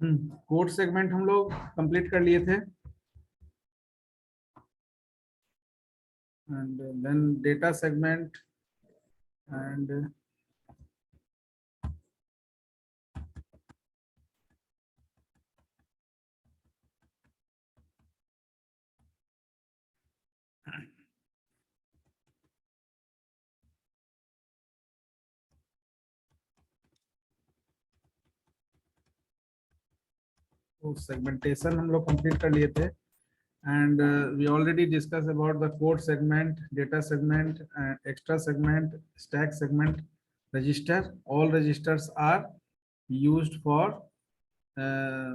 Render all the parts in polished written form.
Code segment हम लोग complete कर लिए थे, and then data segment and segmentation हम लोग कंप्लीट कर लिए थे। And we already discussed about the code segment, data segment, extra segment, stack segment, register. All registers are used for uh,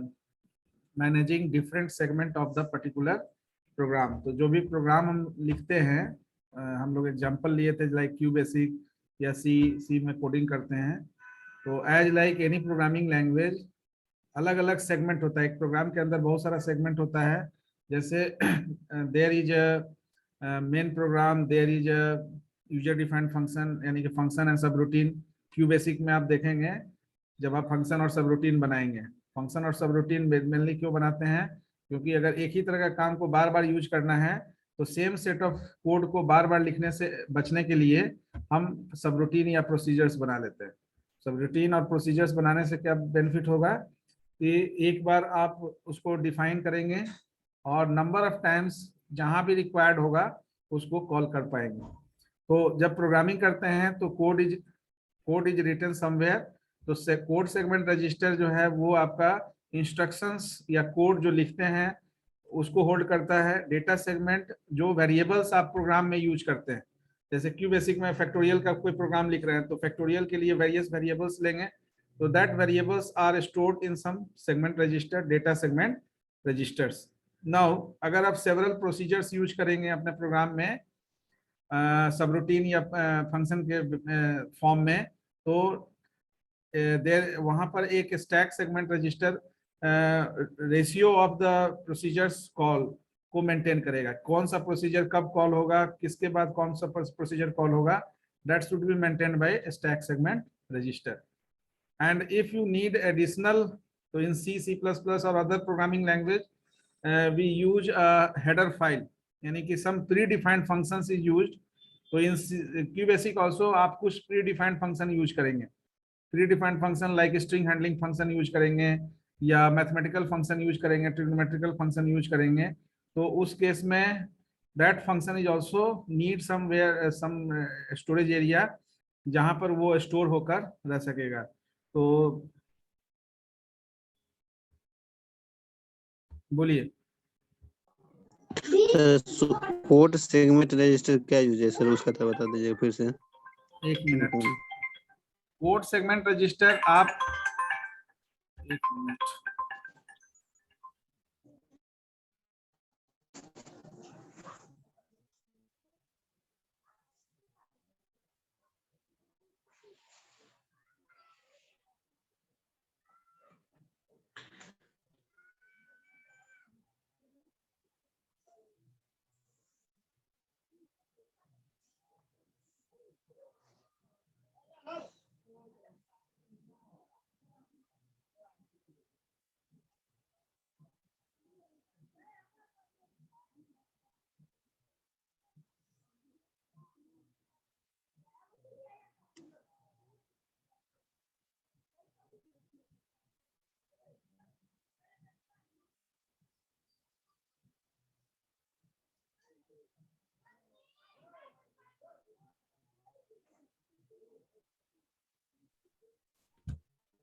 managing different segment of the particular program. तो जो भी programme हम लिखते हैं, हम लोग एग्जांपल लिए थे लाइक क्यू बेसिक या सी में कोडिंग करते हैं। तो as like any programming language अलग अलग सेगमेंट होता है। एक प्रोग्राम के अंदर बहुत सारा सेगमेंट होता है। जैसे there is a main program, there is a user defined function, यानी कि function and subroutine. QBasic में आप देखेंगे जब आप फंक्शन और सब रूटीन बनाएंगे, फंक्शन और सब रूटीन मेनली क्यों बनाते हैं? क्योंकि अगर एक ही तरह का काम को बार बार यूज करना है तो सेम सेट ऑफ कोड को बार बार लिखने से बचने के लिए हम सब रूटीन या प्रोसीजर्स बना लेते हैं। सब रूटीन और प्रोसीजर्स बनाने से क्या बेनिफिट होगा कि एक बार आप उसको डिफाइन करेंगे और नंबर ऑफ टाइम्स जहां भी रिक्वायर्ड होगा उसको कॉल कर पाएंगे। तो जब प्रोग्रामिंग करते हैं तो कोड इज रिटन समवेयर। तो कोड सेगमेंट रजिस्टर जो है वो आपका इंस्ट्रक्शंस या कोड जो लिखते हैं उसको होल्ड करता है। डेटा सेगमेंट जो वेरिएबल्स आप प्रोग्राम में यूज करते हैं, जैसे क्यू बेसिक में फैक्टोरियल का कोई प्रोग्राम लिख रहे हैं तो फैक्टोरियल के लिए वेरियस वेरिएबल्स लेंगे, तो that variables are stored in some segment register, data segment registers. Now अगर आप सेवरल प्रोसीजर्स यूज करेंगे अपने प्रोग्राम में सब रूटीन या फंक्शन के फॉर्म में, तो देर वहां पर एक stack segment register ratio of the procedures call को मेंटेन करेगा। कौन सा प्रोसीजर कब कॉल होगा, किसके बाद कौन सा प्रोसीजर कॉल होगा, that should be maintained by stack segment register. And if you need additional, so in C++ or other programming language, we use a header file, यानी कि some predefined functions is used. तो in QBasic also आप कुछ predefined function use करेंगे। predefined function like string handling function use करेंगे या mathematical function use करेंगे, trigonometrical function use करेंगे। तो उस केस में that function is also need somewhere some storage area जहां पर वो स्टोर होकर रह सकेगा। तो बोलिए। कोड सेगमेंट रजिस्टर क्या यूज है सर, उसका तो बता दीजिए फिर से। एक मिनट। कोड सेगमेंट रजिस्टर आप एक मिनट,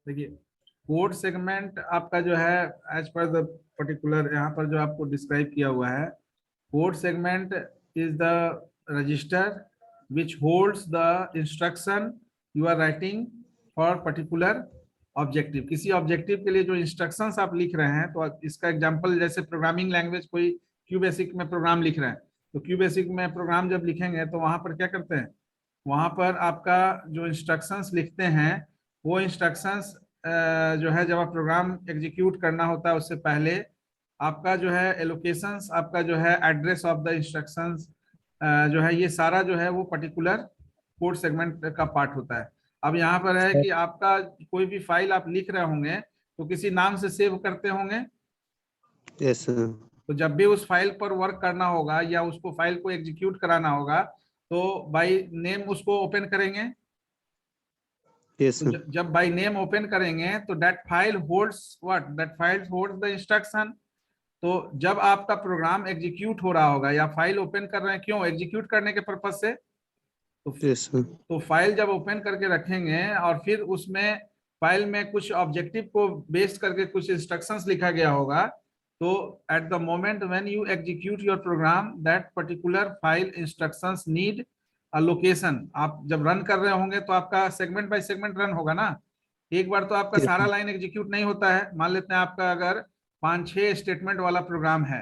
देखिए कोड सेगमेंट आपका जो है एज पर द पर्टिकुलर यहाँ पर जो आपको डिस्क्राइब किया हुआ है, code segment is the register which holds the instruction you are writing for particular objective. किसी ऑब्जेक्टिव के लिए जो इंस्ट्रक्शंस आप लिख रहे हैं, तो इसका एग्जांपल जैसे प्रोग्रामिंग लैंग्वेज कोई क्यू बेसिक में प्रोग्राम लिख रहे हैं, तो क्यू बेसिक में प्रोग्राम जब लिखेंगे तो वहां पर क्या करते हैं, वहां पर आपका जो इंस्ट्रक्शंस लिखते हैं वो इंस्ट्रक्शंस जो है जब आप प्रोग्राम एग्जीक्यूट करना होता है उससे पहले आपका जो है एलोकेशंस, आपका जो है एड्रेस ऑफ द इंस्ट्रक्शंस जो है ये सारा जो है वो पर्टिकुलर कोड सेगमेंट का पार्ट होता है। अब यहाँ पर है कि आपका कोई भी फाइल आप लिख रहे होंगे तो किसी नाम से सेव करते होंगे। Yes sir. तो जब भी उस फाइल पर वर्क करना होगा या उसको फाइल को एग्जीक्यूट कराना होगा तो बाय नेम उसको ओपन करेंगे। यस तो सर। जब बाय नेम ओपन करेंगे तो that file holds what, that file holds the instruction. तो जब आपका प्रोग्राम एग्जीक्यूट हो रहा होगा या फाइल ओपन कर रहे हैं, क्यों, एग्जीक्यूट करने के पर्पज से। तो यस सर। तो फाइल जब ओपन करके रखेंगे और फिर उसमें फाइल में कुछ ऑब्जेक्टिव को बेस्ड करके कुछ इंस्ट्रक्शंस लिखा गया होगा, तो at the moment when you execute your program that particular file instructions need a location. आप जब रन कर रहे होंगे तो आपका सेगमेंट बाय सेगमेंट रन होगा ना, एक बार तो आपका यस सारा सर। लाइन एग्जीक्यूट नहीं होता है। मान लेते हैं आपका अगर 5-6 स्टेटमेंट वाला प्रोग्राम है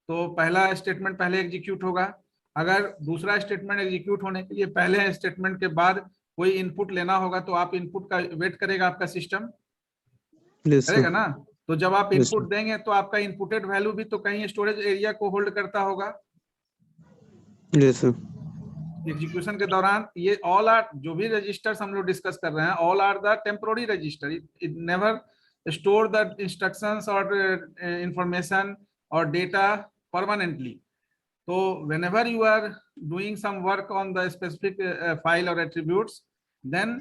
तो पहला स्टेटमेंट पहले एग्जीक्यूट होगा। अगर दूसरा स्टेटमेंट एग्जीक्यूट होने के लिए पहले स्टेटमेंट के बाद कोई इनपुट लेना होगा तो आप इनपुट का वेट करेगा, आपका सिस्टम यस करेगा सर। ना। तो जब आप यस इनपुट देंगे तो आपका इनपुटेड वैल्यू भी तो कहीं स्टोरेज एरिया को होल्ड करता होगा यस सर। एग्जीक्यूशन के दौरान। ये ऑल आर जो भी रजिस्टर्स हम लोग डिस्कस कर रहे हैं, all are the temporary register, it never store the instructions और इंफॉर्मेशन और डेटा परमानेंटली। तो whenever you are doing some work on the specific file or attributes, then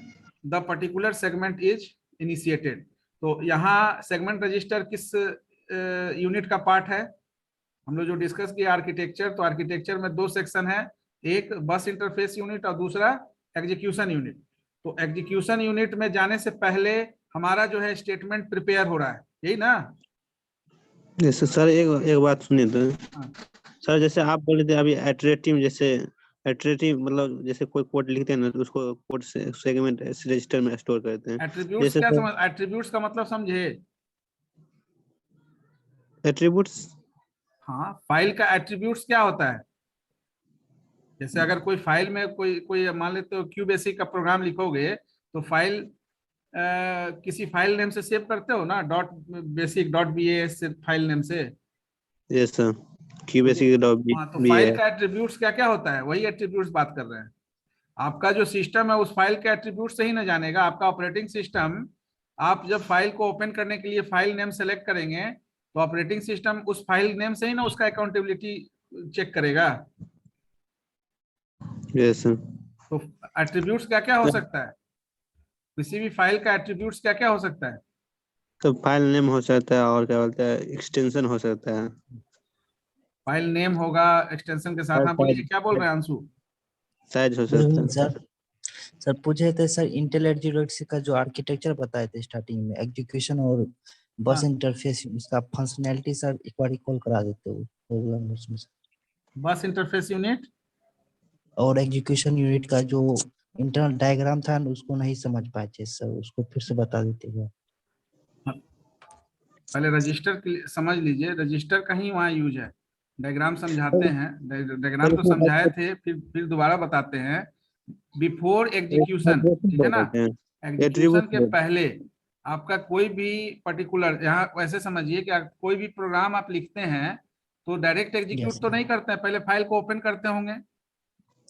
the particular segment is initiated। तो यहाँ segment register किस unit का part है, हम लोग जो डिस्कस किया आर्किटेक्चर, तो आर्किटेक्चर में दो सेक्शन है, एक बस इंटरफेस यूनिट और दूसरा एग्जीक्यूशन यूनिट। तो एग्जीक्यूशन यूनिट में जाने से पहले हमारा जो है स्टेटमेंट प्रिपेयर हो रहा है, यही ना। Yes sir. एक एक बात सुनिए तो हाँ, सर, जैसे आप बोले थे अभी एटरेटिव, जैसे एटरेटिव मतलब जैसे कोई कोड लिखते हैं ना तो उसको कोड से सेगमेंट रजिस्टर में स्टोर करते हैं। एट्रीब्यूट्स जैसे क्या सर समझ, एट्रीब्यूट्स का मतलब समझे। एट्रीब्यूट्स। हाँ, फाइल का एट्रीब्यूट्स क्या होता है। जैसे अगर कोई फाइल में कोई कोई मान लेते हो क्यू बेसिक का प्रोग्राम लिखोगे तो फाइल किसी फाइल नेम से सेव करते हो ना, dot basic dot B S file name से। Yes sir. की तो बेसिक डॉट हाँ, तो बी फाइल है। का एट्रीब्यूट्स क्या क्या होता है, वही एट्रीब्यूट्स बात कर रहे हैं। आपका जो सिस्टम है उस फाइल के एट्रीब्यूट से ही ना जानेगा, आपका ऑपरेटिंग सिस्टम। आप जब फाइल को ओपन करने के लिए फाइल नेम सेलेक्ट करेंगे तो ऑपरेटिंग सिस्टम उस फाइल नेम से ही ना उसका अकाउंटेबिलिटी चेक करेगा। Yes sir. तो एट्रीब्यूट्स क्या क्या हो सकता है, किसी भी फाइल का एट्रीब्यूट्स क्या क्या हो सकता है। तो फाइल नेम हो सकता है और क्या बोलते हैं एक्सटेंशन हो सकता है। फाइल नेम होगा एक्सटेंशन के साथ। सर हाँ बोलिए, साइज, क्या बोल रहे हैं अंशु। साइज हो गुड सकता इवनिंग है। सर। सर पूछे थे सर, इंटेल एडजेक्स का जो आर्किटेक्चर बताए थे स्टार्टिंग में, एग्जीक्यूशन और बस हाँ, इंटरफेस, उसका फंक्शनैलिटी सर एक बार कॉल करा देते हो प्रोग्राम उसमें से। बस इंटरफेस यूनिट और एग्जीक्यूशन यूनिट का जो इंटरनल डायग्राम था ना, उसको नहीं समझ पाए थे सर, उसको फिर से बता देते हैं। पहले रजिस्टर समझ लीजिए, रजिस्टर का ही वहाँ यूज है। डायग्राम समझाते हैं, डायग्राम तो समझाए थे, फिर दोबारा बताते हैं। बिफोर एग्जीक्यूशन, ठीक है ना, एग्जीक्यूशन के एट्रीब्यूट। पहले आपका कोई भी पर्टिकुलर, यहाँ वैसे समझिए कि कोई भी प्रोग्राम आप लिखते हैं तो डायरेक्ट यस एग्जीक्यूट तो नहीं करते हैं, पहले फाइल को ओपन करते होंगे,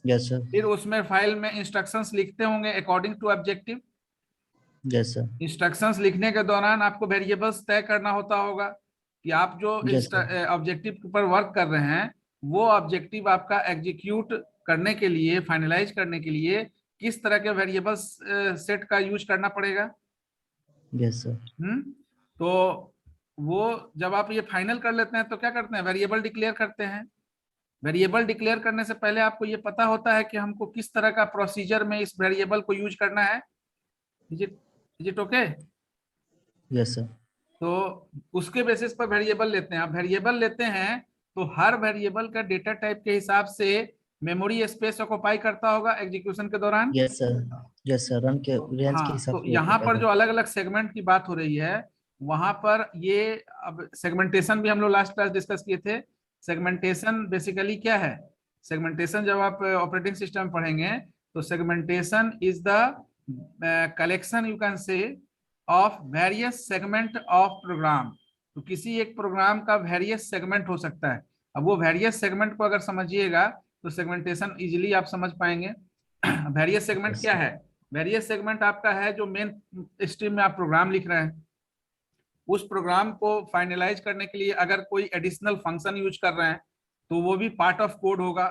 यस सर। फिर उसमें फाइल में इंस्ट्रक्शंस लिखते होंगे according to objective. Yes sir. Instructions लिखने के दौरान आपको वेरिएबल्स तय करना होता होगा कि आप जो यस सर। ऑब्जेक्टिव पर वर्क कर रहे हैं वो ऑब्जेक्टिव आपका एग्जीक्यूट करने के लिए, फाइनलाइज करने के लिए किस तरह के वेरिएबल्स सेट का यूज करना पड़ेगा। Yes sir. तो वो जब आप ये फाइनल कर लेते हैं तो क्या करते हैं, वेरिएबल डिक्लेयर करते हैं। वेरिएबल डिक्लेयर करने से पहले आपको ये पता होता है कि हमको किस तरह का प्रोसीजर में इस वेरिएबल को यूज करना है। Is it okay. Yes sir. तो उसके बेसिस पर वेरिएबल लेते हैं। आप वेरिएबल लेते हैं तो हर वेरिएबल का डेटा टाइप के हिसाब से मेमोरी स्पेस ऑक्युपाई करता होगा एग्जीक्यूशन के दौरान। Yes sir. Yes sir, run के रेंज के हाँ, हिसाब तो से यहाँ occupy पर जो करता अलग अलग सेगमेंट की बात हो रही है वहां पर ये, अब सेगमेंटेशन भी हम लोग लास्ट क्लास डिस्कस किए थे। सेगमेंटेशन बेसिकली क्या है, सेगमेंटेशन जब आप ऑपरेटिंग सिस्टम पढ़ेंगे तो segmentation is the collection you can say of various segment of program. तो किसी एक प्रोग्राम का वेरियस सेगमेंट हो सकता है। अब वो वेरियस सेगमेंट को अगर समझिएगा तो सेगमेंटेशन इजीली आप समझ पाएंगे। वेरियस है। सेगमेंट यस क्या सर। है, वेरियस सेगमेंट आपका है जो मेन स्ट्रीम में आप प्रोग्राम लिख रहे हैं, उस प्रोग्राम को फाइनलाइज करने के लिए अगर कोई एडिशनल फंक्शन यूज कर रहे हैं तो वो भी पार्ट ऑफ कोड होगा।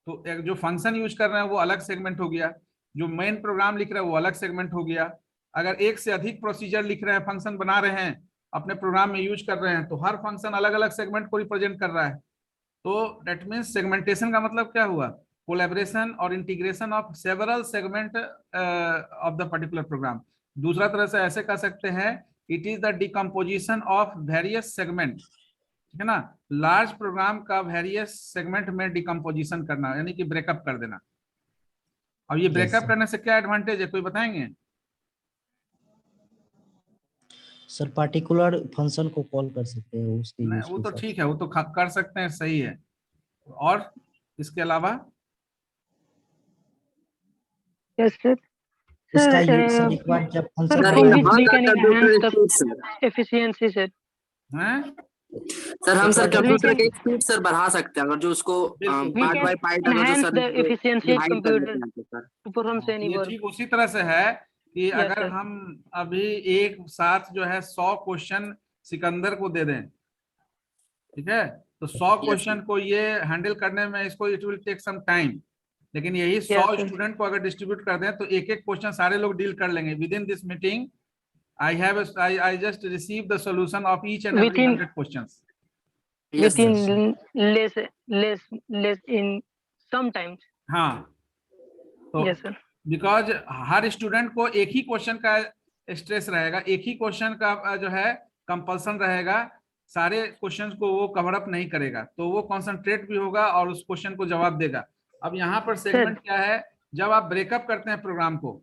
तो जो फंक्शन यूज कर रहे हैं वो अलग सेगमेंट हो गया, जो मेन प्रोग्राम लिख रहे हैं वो अलग सेगमेंट हो गया। अगर एक से अधिक प्रोसीजर लिख रहे हैं, फंक्शन बना रहे हैं, अपने प्रोग्राम में यूज कर रहे हैं, तो हर फंक्शन अलग अलग सेगमेंट को रिप्रेजेंट कर रहा है। तो दैट मीन्स सेगमेंटेशन का मतलब क्या हुआ? कोलैबोरेशन और integration of several segment of the particular program. दूसरा तरह से ऐसे कह सकते हैं, it is the decomposition of various segment, ठीक है ना। लार्ज प्रोग्राम का वेरियस सेगमेंट में डिकम्पोजिशन करना, यानी कि ब्रेकअप कर देना। अब ये ब्रेकअप करने से क्या एडवांटेज है, कोई बताएंगे? सर पार्टिकुलर फंक्शन को कॉल कर सकते हैं उसके नहीं, यूज वो के तो हिसाब ठीक है, वो तो कर सकते हैं, सही है। और इसके अलावा Yes, sir. से। इसका Sir, यूज सर एक बार जब sir, function from call which होगा we can enhance the speed sir efficiency, sir. हैं? सर हम सर एक बार कंप्यूटर can- की स्पीड सर बढ़ा सकते हैं अगर जो उसको बिल्कुल। We part can by part अगर जो enhance sir the efficiency of divide कर computer देते हैं तो सर to perform any ये work. ठीक उसी तरह से है कि Yes, अगर sir. हम अभी एक साथ जो है 100 क्वेश्चन सिकंदर को दे दें, ठीक है, तो 100 क्वेश्चन को ये हैंडल करने में इसको it will take some time. लेकिन यही 100 Yes, sir. स्टूडेंट को अगर डिस्ट्रीब्यूट कर दें तो एक एक क्वेश्चन सारे लोग डील कर लेंगे। With in this meeting I just received the solution of each and every Within- 100 questions. Yes sir Within less in sometimes. हाँ, तो Yes, sir. Because her student को एक ही क्वेश्चन का स्ट्रेस रहेगा, एक ही क्वेश्चन का जो है कंपल्सन रहेगा, सारे क्वेश्चंस को वो कवर अप नहीं करेगा, तो वो कंसंट्रेट भी होगा और उस क्वेश्चन को जवाब देगा। अब यहाँ पर सेगमेंट क्या है, जब आप ब्रेकअप करते हैं प्रोग्राम को,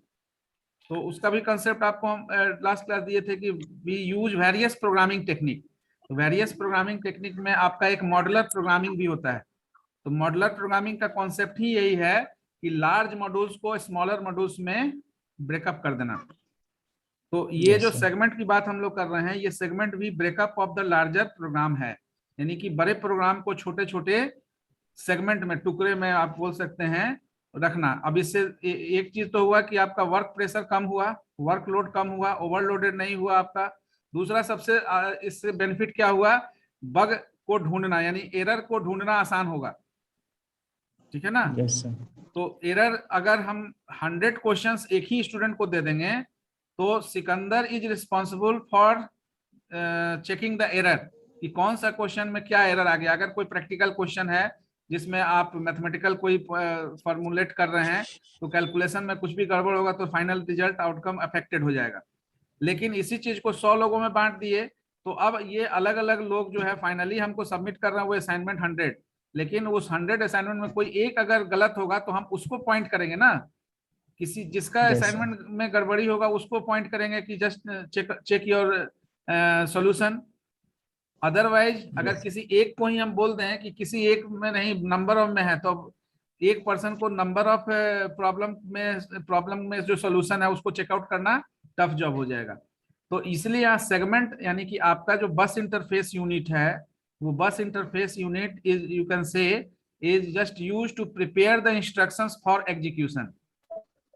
तो उसका भी कंसेप्ट आपको हम लास्ट क्लास दिए थे कि we use various programming technique. तो वेरियस प्रोग्रामिंग टेक्निक में आपका एक मॉडुलर प्रोग्रामिंग भी होता है। तो मॉडुलर प्रोग्रामिंग का कॉन्सेप्ट ही यही है कि लार्ज मॉड्यूल्स को स्मॉलर मॉड्यूल्स में ब्रेकअप कर देना। तो ये Yes, जो sir. सेगमेंट की बात हम लोग कर रहे हैं, ये सेगमेंट भी breakup of the larger program है, यानी कि बड़े प्रोग्राम को छोटे छोटे सेगमेंट में, टुकड़े में आप बोल सकते हैं रखना। अब इससे एक चीज तो हुआ कि आपका वर्क प्रेशर कम हुआ, वर्कलोड कम हुआ, ओवरलोडेड नहीं हुआ आपका। दूसरा सबसे इससे बेनिफिट क्या हुआ, बग को ढूंढना, यानी एरर को ढूंढना आसान होगा, ठीक है ना। Yes sir. तो एरर अगर हम 100 क्वेश्चंस एक ही स्टूडेंट को दे देंगे तो Sikandar is responsible for checking the error कि कौन सा क्वेश्चन में क्या एरर आ गया। अगर कोई प्रैक्टिकल क्वेश्चन है जिसमें आप मैथमेटिकल कोई फॉर्मुलेट कर रहे हैं तो कैलकुलेशन में कुछ भी गड़बड़ होगा तो फाइनल रिजल्ट आउटकम अफेक्टेड हो जाएगा। लेकिन इसी चीज को 100 लोगों में बांट दिए तो अब ये अलग अलग लोग जो है फाइनली हमको सबमिट कर रहे हैं वो असाइनमेंट 100, लेकिन उस 100 असाइनमेंट में कोई एक अगर गलत होगा तो हम उसको पॉइंट करेंगे ना, किसी जिसका असाइनमेंट में गड़बड़ी होगा उसको पॉइंट करेंगे कि just check your solution. Otherwise अगर किसी एक को ही हम बोल दें कि किसी एक में नहीं, नंबर ऑफ में है, तो एक पर्सन को नंबर ऑफ प्रॉब्लम में जो सॉल्यूशन है उसको चेकआउट करना टफ जॉब हो जाएगा। तो इसलिए यहाँ सेगमेंट यानी कि आपका जो बस इंटरफेस यूनिट है वो बस interface unit is you can say is just used to prepare the instructions for execution.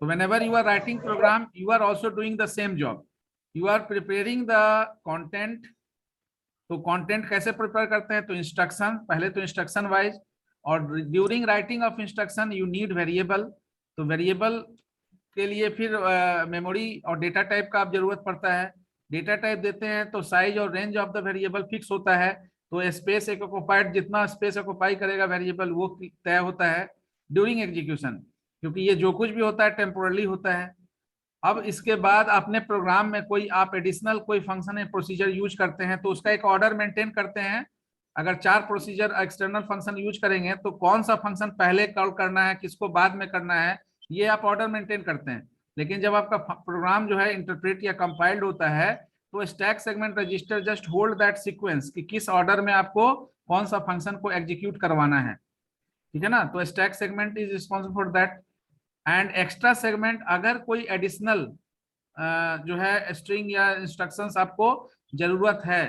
So whenever you are writing program, you are also doing the same job. You are preparing the content. तो content कैसे prepare करते हैं, तो instruction, पहले तो instruction wise, और during writing of instruction you need variable. तो variable के लिए फिर मेमोरी और डेटा टाइप का आप जरूरत पड़ता है। डेटा टाइप देते हैं तो साइज और range of the variable fix होता है, तो स्पेस ऑक्युपाइड, जितना स्पेस ऑक्युपाई करेगा वेरिएबल वो तय होता है ड्यूरिंग एग्जीक्यूशन, क्योंकि ये जो कुछ भी होता है टेम्पोरली होता है। अब इसके बाद अपने प्रोग्राम में कोई आप एडिशनल कोई फंक्शन या प्रोसीजर यूज करते हैं तो उसका एक ऑर्डर मेंटेन करते हैं। अगर 4 प्रोसीजर एक्सटर्नल फंक्शन यूज करेंगे तो कौन सा फंक्शन पहले कॉल करना है, किसको बाद में करना है, ये आप ऑर्डर मेंटेन करते हैं। लेकिन जब आपका प्रोग्राम जो है इंटरप्रेट या कंपाइल्ड होता है तो stack segment register just hold that sequence कि किस ऑर्डर में आपको कौन सा फंक्शन को एग्जीक्यूट करवाना है, ठीक है ना। तो stack segment is responsible for that. And extra segment, अगर कोई एडिशनल जो है स्ट्रिंग या इंस्ट्रक्शंस आपको जरूरत है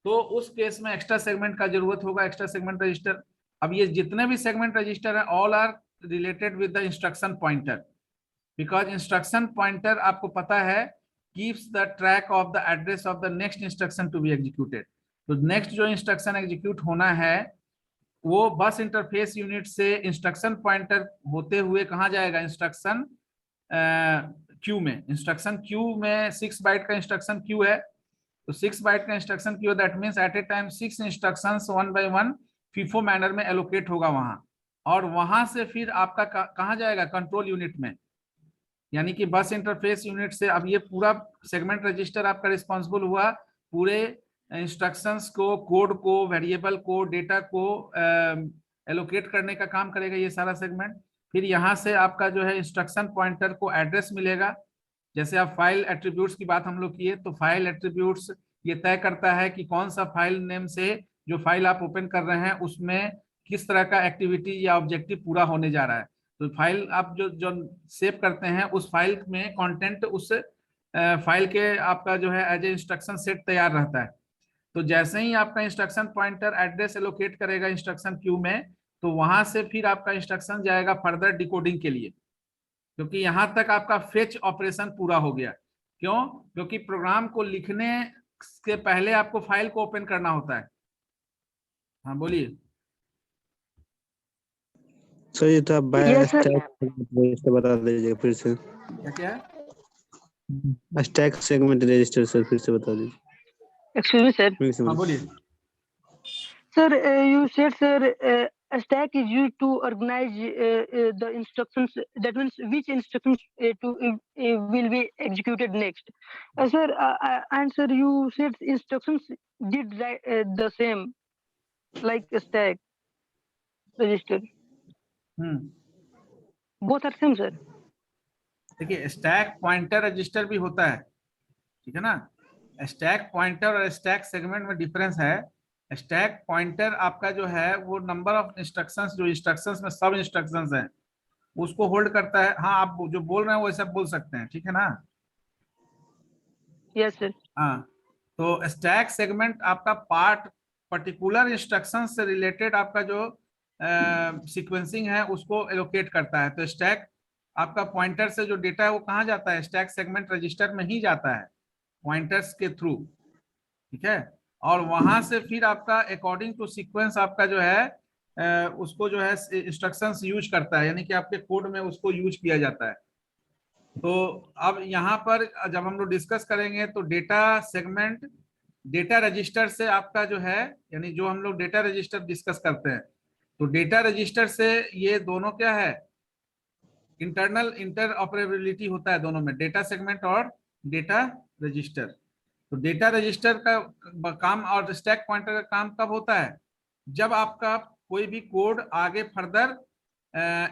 तो उस केस में एक्स्ट्रा सेगमेंट का जरूरत होगा, एक्स्ट्रा सेगमेंट रजिस्टर। अब ये जितने भी सेगमेंट रजिस्टर है all are related with the instruction pointer, because instruction pointer आपको पता है keeps the track of the address of the next instruction to be executed. तो नेक्स्ट जो इंस्ट्रक्शन एग्जीक्यूट होना है वो बस इंटरफेस यूनिट से इंस्ट्रक्शन पॉइंटर होते हुए कहाँ जाएगा, इंस्ट्रक्शन क्यू में। इंस्ट्रक्शन क्यू में 6 बाइट का इंस्ट्रक्शन क्यू है, तो 6 बाइट का instruction queue, that means at a time 6 instructions 1 by 1 FIFO manner में एलोकेट होगा वहां, और वहां से फिर आपका कहाँ जाएगा, कंट्रोल यूनिट में। यानी कि बस इंटरफेस यूनिट से अब ये पूरा सेगमेंट रजिस्टर आपका रिस्पॉन्सिबल हुआ पूरे इंस्ट्रक्शंस को, कोड को, वेरिएबल को, डेटा को एलोकेट करने का काम करेगा ये सारा सेगमेंट। फिर यहाँ से आपका जो है इंस्ट्रक्शन पॉइंटर को एड्रेस मिलेगा। जैसे आप फाइल एट्रीब्यूट्स की बात हम लोग किए, तो फाइल एट्रीब्यूट्स ये तय करता है कि कौन सा फाइल नेम से जो फाइल आप ओपन कर रहे हैं उसमें किस तरह का एक्टिविटी या ऑब्जेक्टिव पूरा होने जा रहा है। तो फाइल आप जो सेव करते हैं उस फाइल में कंटेंट उस फाइल के आपका जो है एज ए इंस्ट्रक्शन सेट तैयार रहता है। तो जैसे ही आपका इंस्ट्रक्शन पॉइंटर एड्रेस एलोकेट करेगा इंस्ट्रक्शन क्यू में, तो वहां से फिर आपका इंस्ट्रक्शन जाएगा फर्दर डिकोडिंग के लिए, क्योंकि यहाँ तक आपका फेच ऑपरेशन पूरा हो गया। क्यों? क्योंकि प्रोग्राम को लिखने के पहले आपको फाइल को ओपन करना होता है। हाँ बोलिए सर। ये तो आप Yes, sir. रजिस्टर बता दीजिएगा फिर से। क्या क्या है? स्टैक सेगमेंट रजिस्टर सर फिर से बता दीजिए। Excuse me, sir. फिर से हाँ बोलिए। बोलिए। Sir, you said, sir, a stack is used to organize the instructions. That means which instructions will be executed next. Sir, and sir, you said instructions did the same, like a stack register. Both are same, sir. देखिए stack pointer register भी होता है, ठीक है ना। Stack pointer और stack segment में difference है। स्टैक पॉइंटर आपका जो है वो नंबर ऑफ इंस्ट्रक्शंस, जो इंस्ट्रक्शंस में सब इंस्ट्रक्शंस हैं उसको होल्ड करता है। हाँ आप जो बोल रहे हैं वो ऐसा बोल सकते हैं, ठीक है ना। Yes, sir. हाँ, तो स्टैक सेगमेंट आपका पार्ट पर्टिकुलर इंस्ट्रक्शन से रिलेटेड आपका जो सीक्वेंसिंग है उसको एलोकेट करता है। तो स्टैक आपका पॉइंटर से जो डेटा है वो कहाँ जाता है, स्टैक सेगमेंट रजिस्टर में ही जाता है पॉइंटर्स के थ्रू, ठीक है। और वहां से फिर आपका अकॉर्डिंग टू सीक्वेंस आपका जो है उसको जो है इंस्ट्रक्शंस यूज करता है, यानी कि आपके कोड में उसको यूज किया जाता है। तो अब यहाँ पर जब हम लोग डिस्कस करेंगे तो डेटा सेगमेंट डेटा रजिस्टर से आपका जो है, यानी जो हम लोग डेटा रजिस्टर डिस्कस करते हैं, तो डेटा रजिस्टर से ये दोनों क्या है, इंटरनल इंटरऑपरेबिलिटी होता है दोनों में, डेटा सेगमेंट और डेटा रजिस्टर। तो डेटा रजिस्टर का काम और स्टैक पॉइंटर का काम कब होता है, जब आपका कोई भी कोड आगे फर्दर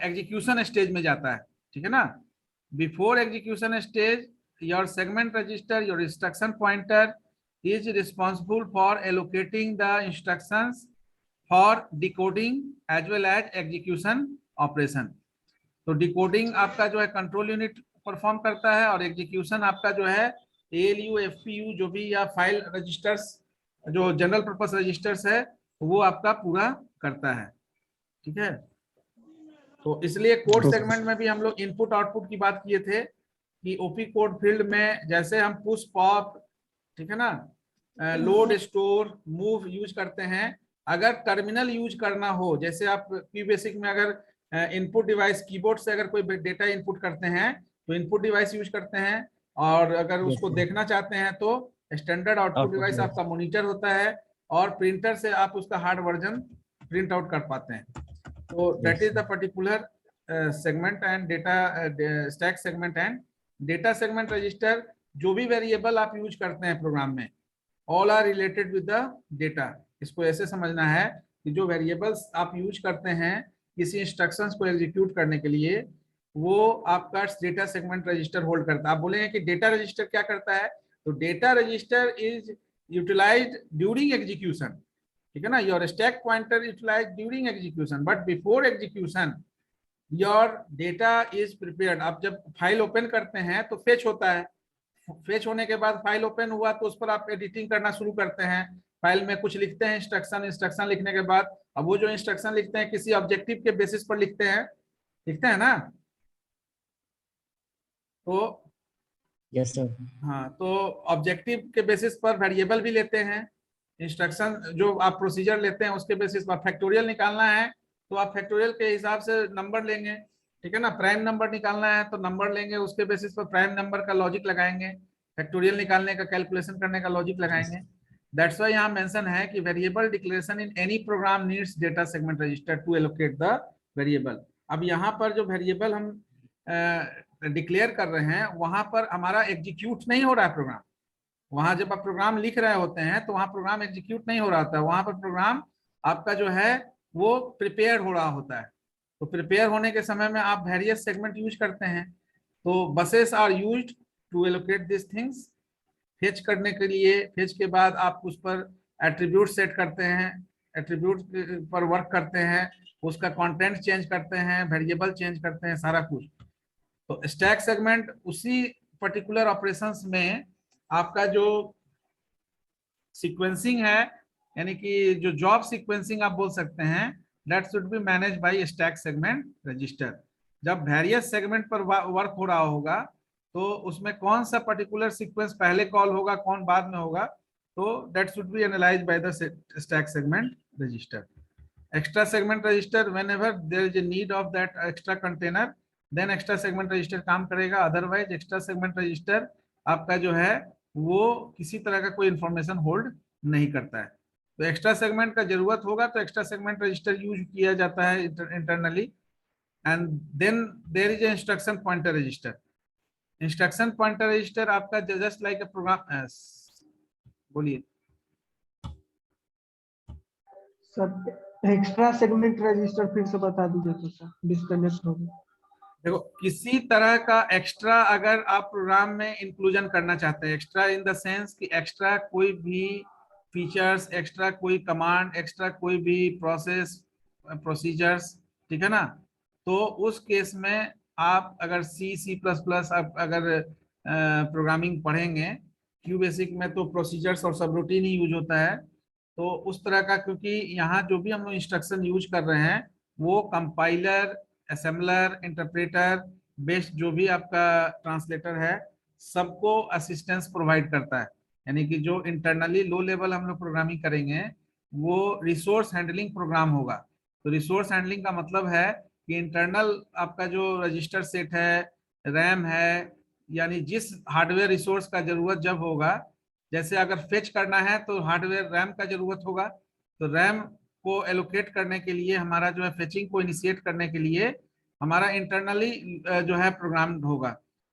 एग्जीक्यूशन स्टेज में जाता है, ठीक है ना। Before execution stage your segment register, your instruction pointer is responsible for allocating the instructions for decoding as well as execution operation। तो डिकोडिंग आपका जो है कंट्रोल यूनिट परफॉर्म करता है, और एग्जीक्यूशन आपका जो है ALU FPU जो भी या फाइल रजिस्टर्स जो जनरल पर्पस रजिस्टर्स है वो आपका पूरा करता है, ठीक है। तो इसलिए कोड सेगमेंट में भी हम लोग इनपुट आउटपुट की बात किए थे कि ओपी कोड फील्ड में जैसे हम पुश पॉप, ठीक है ना, लोड स्टोर मूव यूज करते हैं। अगर टर्मिनल यूज करना हो, जैसे आप क्यू बेसिक में अगर इनपुट डिवाइस कीबोर्ड से अगर कोई डेटा इनपुट करते हैं तो इनपुट डिवाइस यूज करते हैं, और अगर उसको देखना चाहते हैं तो स्टैंडर्ड आउटपुट डिवाइस आपका मॉनिटर होता है, और प्रिंटर से आप उसका हार्ड वर्जन प्रिंट आउट कर पाते हैं। तो that is the particular segment and data stack segment and data segment register. जो भी वेरिएबल आप यूज करते हैं प्रोग्राम में, all are related with the data. इसको ऐसे समझना है कि जो वेरिएबल्स आप यूज करते हैं किसी इंस्ट्रक्शंस को एग्जीक्यूट करने के लिए, वो आपका डेटा सेगमेंट रजिस्टर होल्ड करता है। आप बोलेंगे कि डेटा रजिस्टर क्या करता है, तो data register is utilized during execution, ठीक है ना। Your stack pointer utilized during execution, but before execution your data is prepared. आप जब फाइल ओपन करते हैं तो फेच होता है, फेच होने के बाद फाइल ओपन हुआ तो उस पर आप एडिटिंग करना शुरू करते हैं, फाइल में कुछ लिखते हैं इंस्ट्रक्शन लिखने के बाद, अब वो जो इंस्ट्रक्शन लिखते हैं किसी ऑब्जेक्टिव के बेसिस पर लिखते हैं ना। तो यस सर। हाँ, तो ऑब्जेक्टिव के बेसिस पर वेरिएबल भी लेते हैं, इंस्ट्रक्शन जो आप प्रोसीजर लेते हैं उसके बेसिस पर फैक्टोरियल निकालना है तो आप फैक्टोरियल के हिसाब से नंबर लेंगे, ठीक है ना। प्राइम नंबर निकालना है तो नंबर लेंगे, उसके बेसिस पर प्राइम नंबर का लॉजिक लगाएंगे, फैक्टोरियल निकालने का कैलकुलेशन करने का लॉजिक लगाएंगे। दैट्स वाई यहाँ मेंशन है कि variable declaration in any program needs data segment register to allocate the variable. अब यहाँ पर जो वेरिएबल हम डिक्लेयर कर रहे हैं वहां पर हमारा एग्जीक्यूट नहीं हो रहा है प्रोग्राम। वहां जब आप प्रोग्राम लिख रहे होते हैं तो वहां प्रोग्राम एग्जीक्यूट नहीं हो रहा होता है, वहां पर प्रोग्राम आपका जो है वो प्रिपेयर हो रहा होता है। तो प्रिपेयर होने के समय में आप वेरियस सेगमेंट यूज करते हैं। तो buses are used to allocate this things. Fetch करने के लिए, फेच के बाद आप उस पर एट्रीब्यूट सेट करते हैं, एट्रीब्यूट पर वर्क करते हैं, उसका कंटेंट चेंज करते हैं, वेरिएबल चेंज करते हैं, सारा कुछ। तो स्टैक सेगमेंट उसी पर्टिकुलर ऑपरेशंस में आपका जो सीक्वेंसिंग है, यानी कि जो जॉब सीक्वेंसिंग आप बोल सकते हैं, that should be manage by stack segment register. जब वेरियस सेगमेंट पर वर्क हो रहा होगा तो उसमें कौन सा पर्टिकुलर सीक्वेंस पहले कॉल होगा, कौन बाद में होगा, तो that should be analyse by the stack segment register. Extra segment register, whenever there is a need of that extra container then extra segment register काम करेगा, अदरवाइज एक्स्ट्रा सेगमेंट रजिस्टर आपका जो है वो किसी तरह का कोई इंफॉर्मेशन होल्ड नहीं करता है। तो एक्स्ट्रा सेगमेंट का जरूरत होगा तो एक्स्ट्रा सेगमेंट रजिस्टर यूज किया जाता है internally. And then there is instruction pointer register. Instruction pointer register आपका जस्ट लाइक अ प्रोग्राम, बोलिए सर एक्स्ट्रा सेगमेंट रजिस्टर फिर से बता दीजिए तो सर, डिस्कनेक्ट हो गया। देखो, किसी तरह का एक्स्ट्रा अगर आप प्रोग्राम में इंक्लूजन करना चाहते हैं, एक्स्ट्रा इन द सेंस कि एक्स्ट्रा कोई भी फीचर्स, एक्स्ट्रा कोई कमांड, एक्स्ट्रा कोई भी प्रोसेस प्रोसीजर्स, ठीक है ना, तो उस केस में आप अगर C++ आप अगर प्रोग्रामिंग पढ़ेंगे, क्यू बेसिक में तो प्रोसीजर्स और सब रूटीन ही यूज होता है। तो उस तरह का, क्योंकि यहाँ जो भी हम लोग इंस्ट्रक्शन यूज कर रहे हैं वो कंपाइलर, असेंबलर, इंटरप्रेटर बेस्ड जो भी आपका ट्रांसलेटर है सबको असिस्टेंस प्रोवाइड करता है। यानी कि जो इंटरनली लो लेवल हम लोग प्रोग्रामिंग करेंगे वो रिसोर्स हैंडलिंग प्रोग्राम होगा। तो रिसोर्स हैंडलिंग का मतलब है कि इंटरनल आपका जो रजिस्टर सेट है, रैम है, यानी जिस हार्डवेयर रिसोर्स का जरूरत जब होगा, जैसे अगर फेच करना है तो हार्डवेयर रैम का जरूरत होगा, तो रैम को एलोकेट करने के लिए हमारा जो है फेचिंग को इनिशिएट करने के लिए हमारा इंटरनली जो है प्रोग्राम होगा।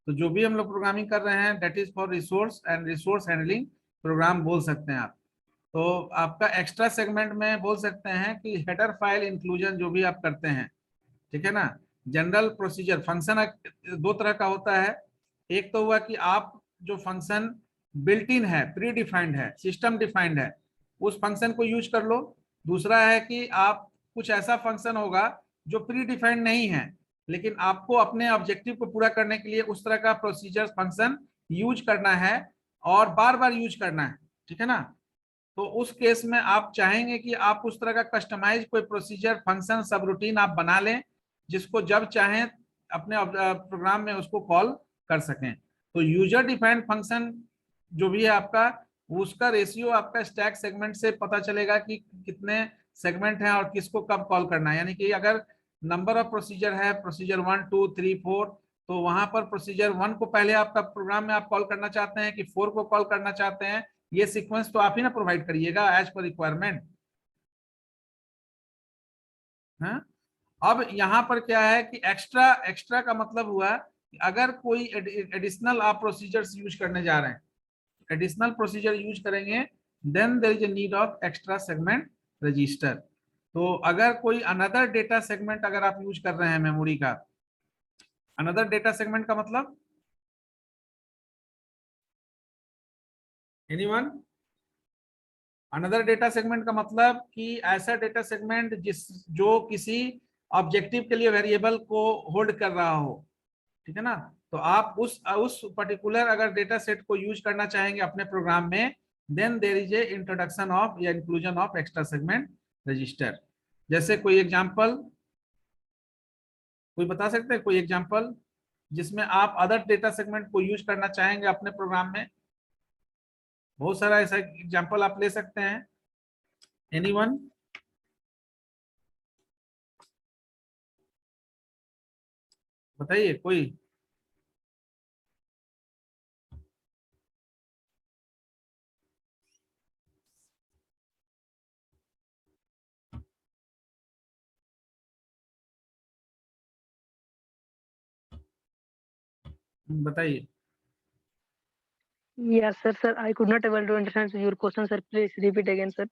तो जो भी हम लोग प्रोग्रामिंग कर रहे हैं that is for resource and resource handling program बोल सकते हैं आप। तो आपका एक्स्ट्रा सेगमेंट में बोल सकते हैं कि हेडर फाइल इंक्लूजन जो भी आप करते हैं, ठीक है ना। जनरल प्रोसीजर फंक्शन दो तरह का होता है। एक तो हुआ कि आप जो फंक्शन बिल्ट इन है, प्री डिफाइंड है, सिस्टम डिफाइंड है, उस फंक्शन को यूज कर लो। दूसरा है कि आप कुछ ऐसा फंक्शन होगा जो प्री डिफाइंड नहीं है लेकिन आपको अपने ऑब्जेक्टिव को पूरा करने के लिए उस तरह का प्रोसीजर फंक्शन यूज करना है और बार बार यूज करना है, ठीक है ना। तो उस केस में आप चाहेंगे कि आप उस तरह का कस्टमाइज कोई प्रोसीजर फंक्शन सब रूटीन आप बना लें जिसको जब चाहें अपने प्रोग्राम में उसको कॉल कर सकें। तो यूजर डिफाइंड फंक्शन जो भी है आपका, उसका रेशियो आपका स्टैक सेगमेंट से पता चलेगा कि कितने सेगमेंट हैं और किसको कब कॉल करना है। यानी कि अगर नंबर ऑफ प्रोसीजर है, प्रोसीजर 1 2 3 4, तो वहां पर प्रोसीजर 1 को पहले आपका प्रोग्राम में आप कॉल करना चाहते हैं कि 4 को कॉल करना चाहते हैं, ये सीक्वेंस तो आप ही ना प्रोवाइड करिएगा एज पर रिक्वायरमेंट। हाँ, अब यहाँ पर क्या है कि एक्स्ट्रा, एक्स्ट्रा का मतलब हुआ कि अगर कोई एडिशनल आप प्रोसीजर्स यूज करने जा रहे हैं, एडिशनल प्रोसीजर यूज करेंगे, then there is a need of extra segment register. तो अगर कोई अनदर डेटा सेगमेंट अगर आप यूज कर रहे हैं मेमोरी का, अनदर डेटा सेगमेंट का मतलब एनीवन? अनदर डेटा सेगमेंट का मतलब कि ऐसा डेटा सेगमेंट जो किसी ऑब्जेक्टिव के लिए वेरिएबल को होल्ड कर रहा हो, ठीक है ना। तो आप उस पर्टिकुलर अगर डेटा सेट को यूज करना चाहेंगे अपने प्रोग्राम में, then there is a introduction of या inclusion of extra segment register. जैसे कोई एग्जांपल कोई बता सकते हैं, कोई एग्जांपल? जिसमें आप अदर डेटा सेगमेंट को यूज करना चाहेंगे अपने प्रोग्राम में? बहुत सारा ऐसा एग्जांपल आप ले सकते हैं। एनीवन? बताइए कोई। बताइए। Yes, sir. I could not able to understand your question, sir. Please repeat again, sir.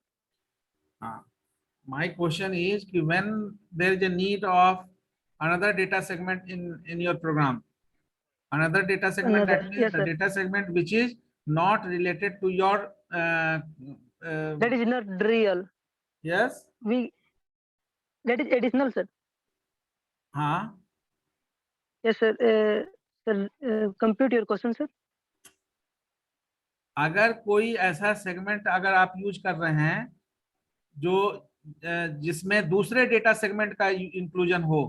My question is कि when there is a need of another data segment in your program, another data segment, that means Yes, the sir. data segment which is not related to your That is not real. yes, That is additional, sir. हाँ, Yes, sir. Complete your question, sir. अगर कोई ऐसा segment अगर आप use कर रहे हैं जो जिसमें दूसरे डेटा सेगमेंट का इंक्लूजन हो,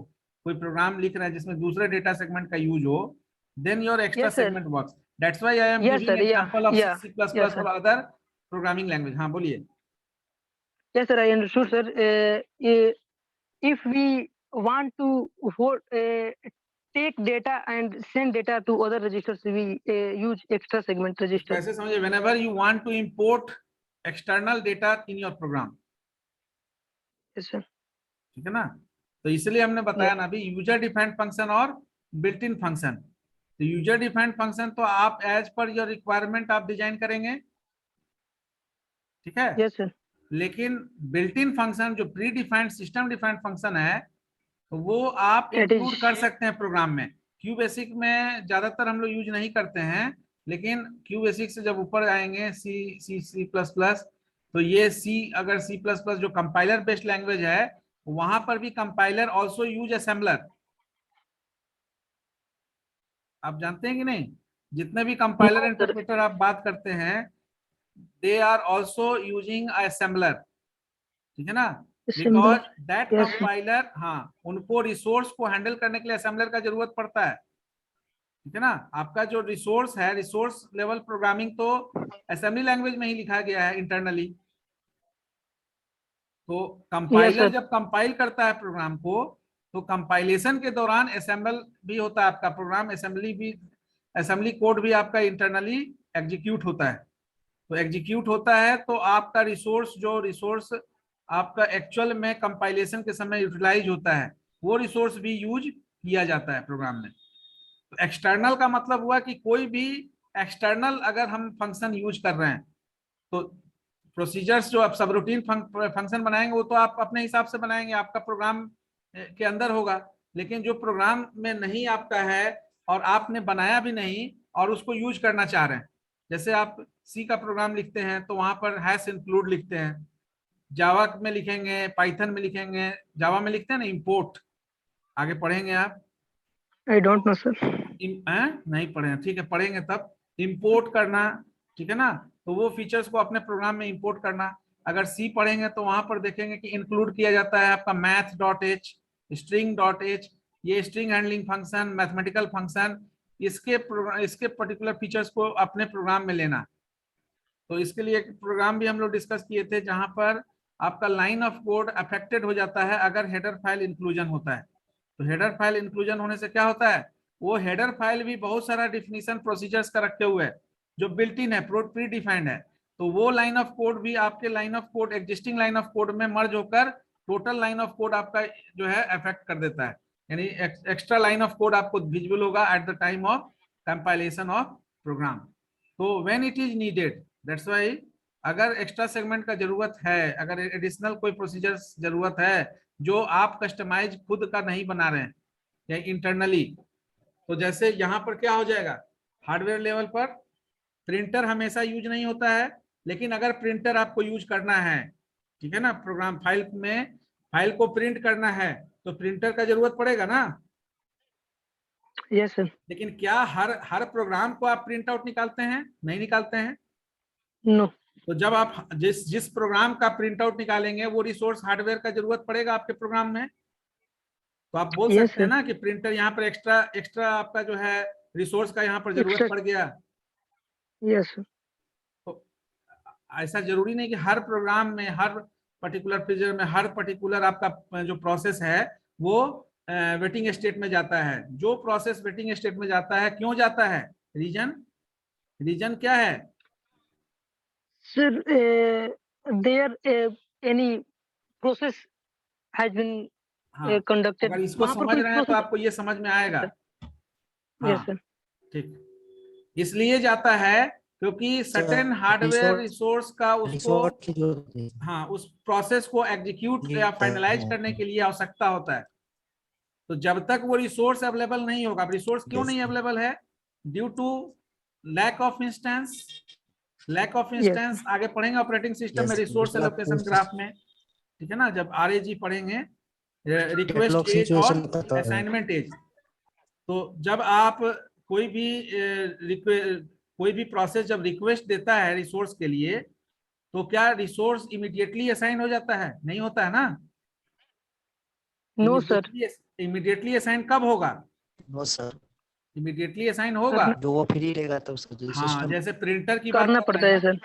कोई प्रोग्राम लिख रहे हैं जिसमें दूसरे डेटा सेगमेंट का यूज हो, then your extra Yes, sir. segment works. That's why I am Yes, giving sir. Yeah. example of Yeah. C++ Yes, or sir. other programming language. हाँ बोलिए। Yes, sir. I understood, sir. If we want to take data and send data to other registers, we use extra segment register. कैसे समझे? Whenever you want to import external data in your program, Yes, sir. ठीक है ना? तो इसलिए हमने बताया ना अभी यूजर डिफाइंड फंक्शन और बिल्ट इन फंक्शन। तो यूजर डिफाइंड फंक्शन तो आप एज पर योर रिक्वायरमेंट आप डिजाइन करेंगे, ठीक है? Yes, sir. लेकिन बिल्ट इन फंक्शन जो pre defined system defined function है, तो वो आप That इंक्लूड is कर सकते हैं प्रोग्राम में। क्यू बेसिक में ज्यादातर हम लोग यूज नहीं करते हैं, लेकिन क्यू बेसिक से जब ऊपर आएंगे सी प्लस प्लस, तो ये सी अगर सी प्लस प्लस जो कंपाइलर बेस्ड लैंग्वेज है, वहां पर भी कंपाइलर ऑल्सो यूज असेंबलर। आप जानते हैं कि नहीं? जितने भी कंपाइलर इंटरप्रेटर आप बात करते हैं, they are also using assembler, ठीक है ना? assembler. Because that Yes. Compiler, हाँ, उनको रिसोर्स को हैंडल करने के लिए असेंबलर का जरूरत पड़ता है, ठीक है ना? आपका जो रिसोर्स है, रिसोर्स लेवल प्रोग्रामिंग तो असेंबली लैंग्वेज में ही लिखा गया है इंटरनली। तो कंपाइलर sir. जब कंपाइल करता है प्रोग्राम को, तो कंपाइलेशन के दौरान असेंबल भी होता है आपका प्रोग्राम, असेंबली कोड भी आपका इंटरनली एग्जीक्यूट होता है। तो एग्जीक्यूट होता है तो आपका रिसोर्स आपका एक्चुअल में कंपाइलेशन के समय यूटिलाइज होता है, वो रिसोर्स भी यूज किया जाता है प्रोग्राम में। तो एक्सटर्नल का मतलब हुआ कि कोई भी एक्सटर्नल अगर हम फंक्शन यूज कर रहे हैं, तो प्रोसीजर्स जो आप सब रूटीन फंक्शन बनाएंगे वो तो आप अपने हिसाब से बनाएंगे, आपका प्रोग्राम के अंदर होगा। लेकिन जो प्रोग्राम में नहीं आपका है और आपने बनाया भी नहीं और उसको यूज करना चाह रहे हैं, जैसे आप सी का प्रोग्राम लिखते हैं तो वहां पर हैश इंक्लूड लिखते हैं, जावा में लिखेंगे, पाइथन में लिखेंगे, जावा में लिखते हैं ना इंपोर्ट, आगे पढ़ेंगे आप? I don't know, sir. नहीं पढ़े हैं, ठीक है, पढ़ेंगे तब। इंपोर्ट करना, ठीक है ना? तो वो फीचर्स को अपने प्रोग्राम में इंपोर्ट करना। अगर सी पढ़ेंगे तो वहां पर देखेंगे कि इंक्लूड किया जाता है आपका math.h, string.h, ये string handling function, mathematical function, इसके पर्टिकुलर फीचर्स को अपने प्रोग्राम में लेना। तो इसके लिए एक प्रोग्राम भी हम लोग डिस्कस किए थे जहां पर आपका लाइन ऑफ कोड अफेक्टेड हो जाता है अगर हेडर फाइल इंक्लूजन होता है। तो हेडर फाइल इंक्लूजन होने से क्या होता है, वो हेडर फाइल भी बहुत सारा डिफिनीशन प्रोसीजर्स का रखे हुए है जो बिल्ट इन है, प्री डिफाइंड है। तो वो लाइन ऑफ कोड भी आपके line of code, existing line of code में मर्ज होकर टोटल लाइन ऑफ कोड आपका जो है अफेक्ट कर देता है, यानी एक्स्ट्रा लाइन ऑफ कोड आपको विजिबल होगा at the time of compilation of program. तो when it is needed, that's why अगर एक्स्ट्रा सेगमेंट का जरूरत है, अगर एडिशनल कोई प्रोसीजर जरूरत है जो आप कस्टमाइज खुद का नहीं बना रहे हैं या इंटरनली, तो जैसे यहाँ पर क्या हो जाएगा, हार्डवेयर लेवल पर प्रिंटर हमेशा यूज नहीं होता है, लेकिन अगर प्रिंटर आपको यूज करना है, ठीक है ना, प्रोग्राम फाइल में फाइल को प्रिंट करना है तो प्रिंटर का जरूरत पड़ेगा ना? Yes, sir. लेकिन क्या हर प्रोग्राम को आप प्रिंट आउट निकालते हैं? नहीं निकालते हैं। No. तो जब आप जिस प्रोग्राम का प्रिंट आउट निकालेंगे वो रिसोर्स हार्डवेयर का जरूरत पड़ेगा आपके प्रोग्राम में। तो आप बोल Yes, सकते हैं sir. ना कि प्रिंटर यहाँ पर एक्स्ट्रा एक्स्ट्रा आपका जो है रिसोर्स का यहाँ पर जरूरत Extra- पड़ गया। Yes, sir. तो ऐसा जरूरी नहीं कि हर प्रोग्राम में, हर पर्टिकुलर फीचर में, हर पर्टिकुलर आपका जो प्रोसेस है वो वेटिंग स्टेट में जाता है। जो प्रोसेस वेटिंग स्टेट में जाता है, क्यों जाता है? रीजन क्या है? Sir, there any process has been हाँ, conducted. अगर इसको वहाँ पर समझ कोई रहे हैं तो process- आपको ये समझ में आएगा। Yes, हाँ sir. ठीक, इसलिए जाता है क्योंकि सर्टेन हार्डवेयर रिसोर्स का उसको, रिसोर्स की जो हाँ, उस प्रोसेस को एग्जीक्यूट या फाइनलाइज करने के लिए आवश्यकता होता है। तो जब तक वो रिसोर्स अवेलेबल नहीं होगा, रिसोर्स क्यों नहीं अवेलेबल है? Due to lack of instance. Lack of instance आगे पढ़ेंगे ऑपरेटिंग सिस्टम में, रिसोर्स एलोकेशन ग्राफ में, ठीक है ना, जब RAG पढ़ेंगे, रिक्वेस्ट एज और असाइनमेंट एज। तो जब आप कोई भी प्रोसेस जब रिक्वेस्ट देता है रिसोर्स के लिए, तो क्या रिसोर्स इमीडिएटली असाइन हो जाता है? नहीं होता है ना। No, sir. इमीडिएटली असाइन कब होगा? नो सर, इमीडिएटली असाइन होगा। जो वो फ्री रहेगा तो उसका जो हाँ, सिस्टम जैसे प्रिंटर की बात करना कर पड़ता रहे है हैं, सर।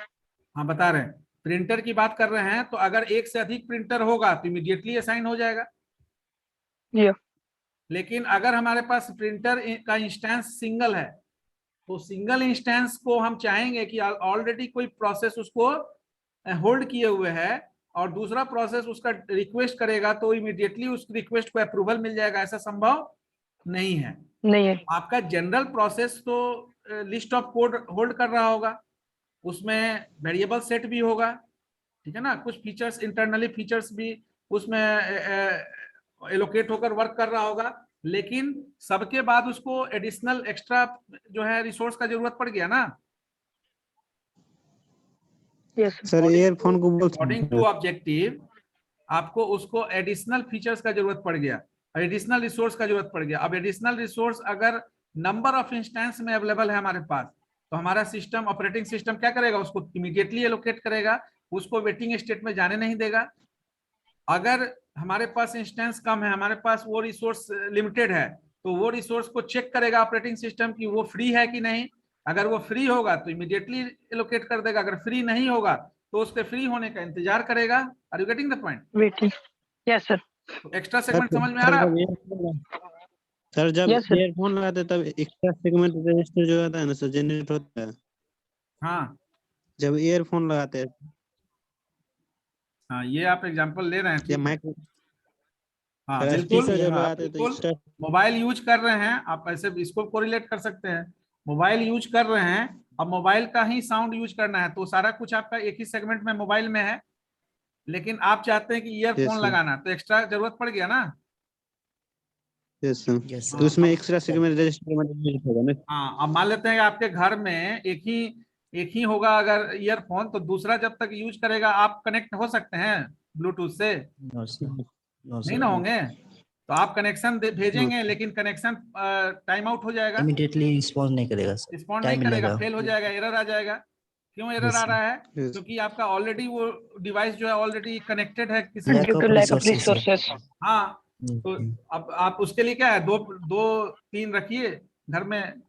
हाँ बता रहे हैं, प्रिंटर की बात कर रहे हैं, तो अगर एक से अधिक प्रिंटर होगा तो इमीडिएटली असाइन हो जाएगा। Yeah. लेकिन अगर हमारे पास प्रिंटर का इंस्टेंस सिंगल है, तो सिंगल इंस्टेंस को हम चाहेंगे कि ऑलरेडी कोई प्रोसेस उसको होल्ड किए हुए है और दूसरा प्रोसेस उसका रिक्वेस्ट करेगा तो इमीडिएटली उस रिक्वेस्ट को अप्रूवल मिल जाएगा, ऐसा संभव नहीं है। नहीं है। आपका जनरल प्रोसेस तो लिस्ट ऑफ कोड होल्ड कर रहा होगा, उसमें वेरिएबल सेट भी होगा, ठीक है ना, कुछ फीचर्स, इंटरनली फीचर्स भी उसमें एलोकेट होकर वर्क कर रहा होगा, लेकिन सबके बाद उसको एडिशनल एक्स्ट्रा जो है रिसोर्स का जरूरत पड़ गया ना। यस सर ईयरफोन को बोल अकॉर्डिंग टू ऑब्जेक्टिव आपको उसको एडिशनल फीचर्स का जरूरत पड़ गया, एडिशनल रिसोर्स का जरूरत पड़ गया। अब एडिशनल रिसोर्स अगर नंबर ऑफ इंस्टेंस में अवेलेबल है हमारे पास, तो हमारा सिस्टम, ऑपरेटिंग सिस्टम क्या करेगा? उसको इमीडिएटली एलोकेट करेगा, उसको वेटिंग स्टेट में जाने नहीं देगा। अगर हमारे पास इंस्टेंस कम है, हमारे पास वो रिसोर्स लिमिटेड है, तो वो रिसोर्स को चेक करेगा ऑपरेटिंग सिस्टम की वो फ्री है कि नहीं। अगर वो फ्री होगा तो इमीडिएटली एलोकेट कर देगा, अगर फ्री नहीं होगा तो उसके फ्री होने का इंतजार करेगा। Are you getting the point? Waiting. Yes sir. Extra segment समझ में आ रहा है? सर जब Yes, sir. ईयरफोन लगाते तब एक्स्ट्रा सेगमेंट रजिस्टर जो आता है ना सर, जनरेट होता है हाँ जब ईयरफोन लगाते हैं हाँ, ये आप एग्जांपल ले रहे हैं, या ठीक है। माइक हाँ स्पीकर बिल्कुल, जब हाँ, लगाते हैं तो बिल्कुल। एक्स्ट्रा मोबाइल यूज कर रहे हैं आप, ऐसे इसको कोरिलेट कर सकते हैं। मोबाइल यूज कर रहे हैं, अब मोबाइल का ही साउंड यूज करना है, तो सारा कुछ आपका एक ही सेगमेंट में मोबाइल में है, लेकिन आप चाहते हैं कि ईयरफोन Yes, लगाना, तो एक्स्ट्रा जरूरत पड़ गया ना। यस सर, यस तो उसमें एक्स्ट्रा सेगमेंट रजिस्टर में यूज होगा ना। हाँ, अब मान लेते हैं कि आपके घर में एक ही होगा अगर ईयरफोन, तो दूसरा जब तक यूज करेगा आप कनेक्ट हो सकते हैं ब्लूटूथ से? नो सर, नो नहीं ना सर, होंगे। तो आप कनेक्शन भेजेंगे, लेकिन कनेक्शन टाइम आउट हो जाएगा, इमीडिएटली रिस्पॉन्स नहीं करेगा सर, रिस्पॉन्ड नहीं टाइम करेगा, मिलेगा। फेल हो जाएगा, एरर आ जाएगा। क्यों एरर Yes, आ sir. रहा है? Yes. क्योंकि आपका ऑलरेडी वो डिवाइस जो है ऑलरेडी कनेक्टेड है किसी Lack due of to lack of resources, sir. Resources. हाँ, तो हम्म, अब आप उसके लिए क्या है, दो तीन रखिए घर में,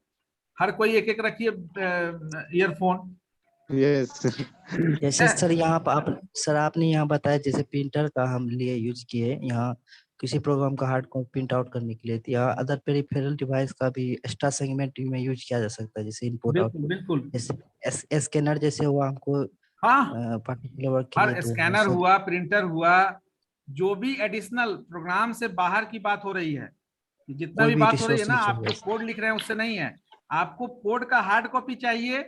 हर कोई एक एक रखिए ईयरफोन। यस जैसे सर यहाँ पर आप सर आपने यहाँ बताया जैसे प्रिंटर का हम लिए यूज किए यहाँ किसी प्रोग्राम का हार्ड कॉपी प्रिंट आउट करने के लिए, तो यहाँ अदर पेरिफेरल डिवाइस का भी एक्स्ट्रा सेगमेंट में यूज किया जा सकता है, जैसे इनपुट बिल्कुल आउटपुट, बिल्कुल। जैसे स्कैनर जैसे हुआ हमको हाँ, पर्टिकुलर वर्क के लिए, हर तो स्कैनर सर हुआ, प्रिंटर हुआ, जो भी एडिशनल प्रोग्राम से बाहर की बात हो रही है, जितना कोई भी भी बात हो रही है रिसोर्स ना, नहीं आप जो चाहिए। कोड लिख रहे हैं उससे नहीं है। आपको कोड का हार्ड कॉपी चाहिए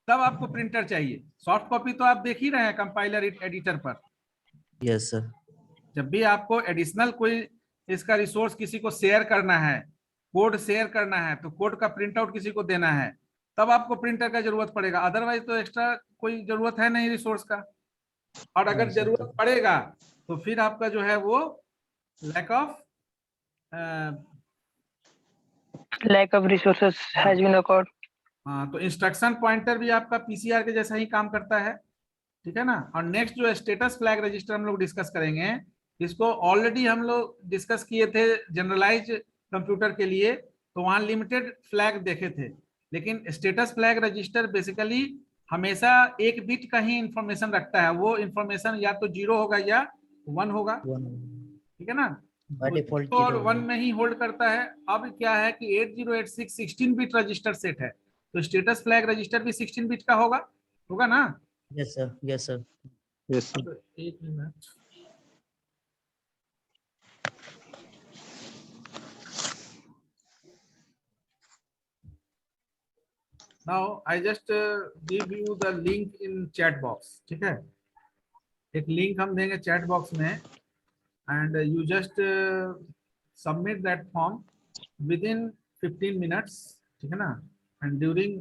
तब आपको प्रिंटर चाहिए, सॉफ्ट कॉपी तो आप देख ही रहे हैं कंपाइलर एडिटर पर। यस सर, जब भी आपको एडिशनल कोई इसका रिसोर्स किसी को शेयर करना है, कोड शेयर करना है, तो कोड का प्रिंट आउट किसी को देना है, तब आपको प्रिंटर का जरूरत पड़ेगा, अदरवाइज तो एक्स्ट्रा कोई जरूरत है नहीं रिसोर्स का। और अगर जरूरत पड़ेगा तो फिर आपका जो है वो lack of resources has been occurred. हाँ, तो इंस्ट्रक्शन पॉइंटर भी आपका पीसीआर के जैसा ही काम करता है, ठीक है ना। और नेक्स्ट जो स्टेटस फ्लैग रजिस्टर हम लोग डिस्कस करेंगे, इसको ऑलरेडी हम लोग डिस्कस किए थे जनरलाइज कंप्यूटर के लिए, तो वहां लिमिटेड फ्लैग देखे थे, लेकिन स्टेटस फ्लैग रजिस्टर बेसिकली हमेशा एक बिट का ही इंफॉर्मेशन रखता है। वो इंफॉर्मेशन या तो 0 होगा या 1 होगा, ठीक है ना। बाय तो डिफॉल्ट 0 और 0 1 में ही होल्ड करता है। अब क्या है कि 8086 16 बिट रजिस्टर सेट है, तो स्टेटस फ्लैग रजिस्टर भी 16 बिट का होगा, होगा ना। Yes sir, yes sir. Yes sir. अब एक minute, now I just give you the link in chat box, ठीक है। एक लिंक हम देंगे चैट बॉक्स में, and you just submit that form within 15 minutes, ठीक है ना, and during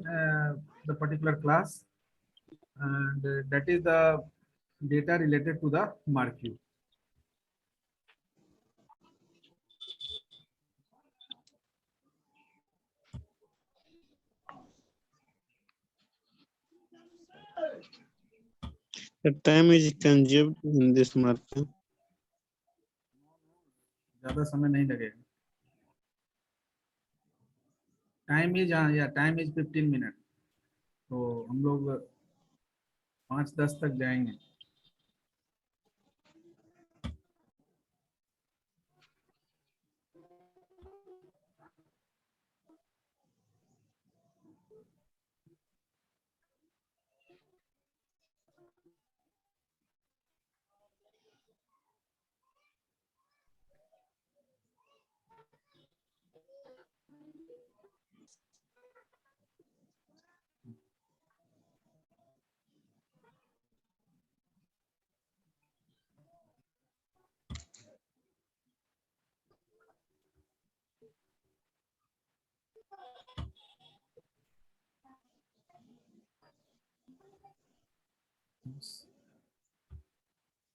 the particular class, and that is the data related to the marquee. The time is consumed in this market. ज्यादा समय नहीं लगेगा। Time is, हाँ या time is 15 minute, तो हम लोग 5:10 तक जाएंगे।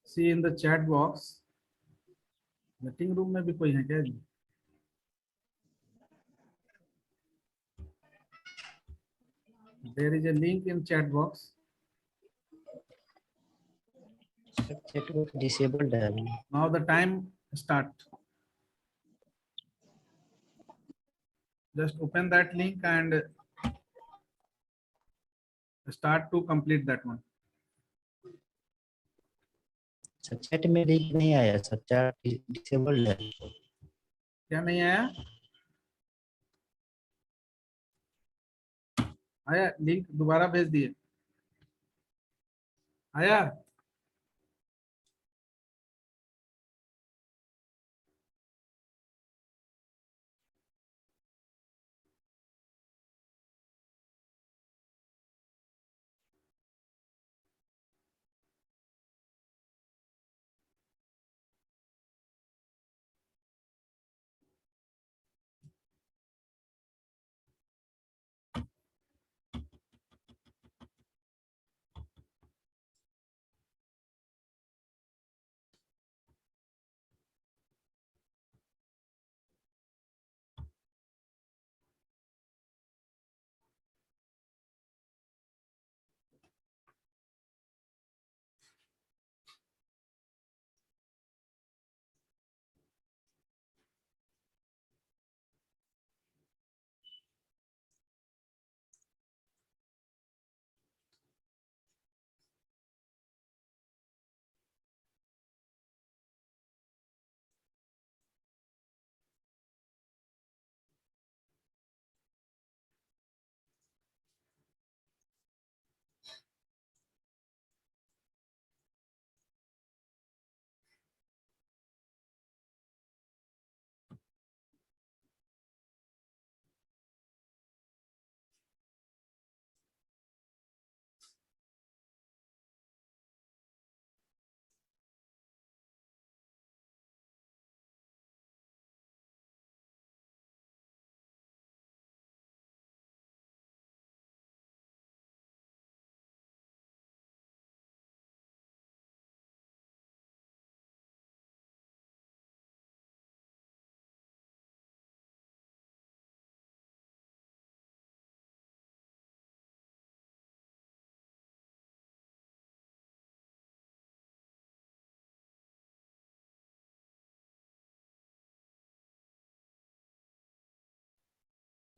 See in the chat box, meeting room में भी कोई है क्या जी? There is a link in chat box. Chat box disabled है अभी। Now the time start. Just open that link and start to complete that one. Sir chat में link नहीं आया सर, चैट डिसेबल्ड है। क्या नहीं आया? आया, लिंक दोबारा भेज दिए। आया?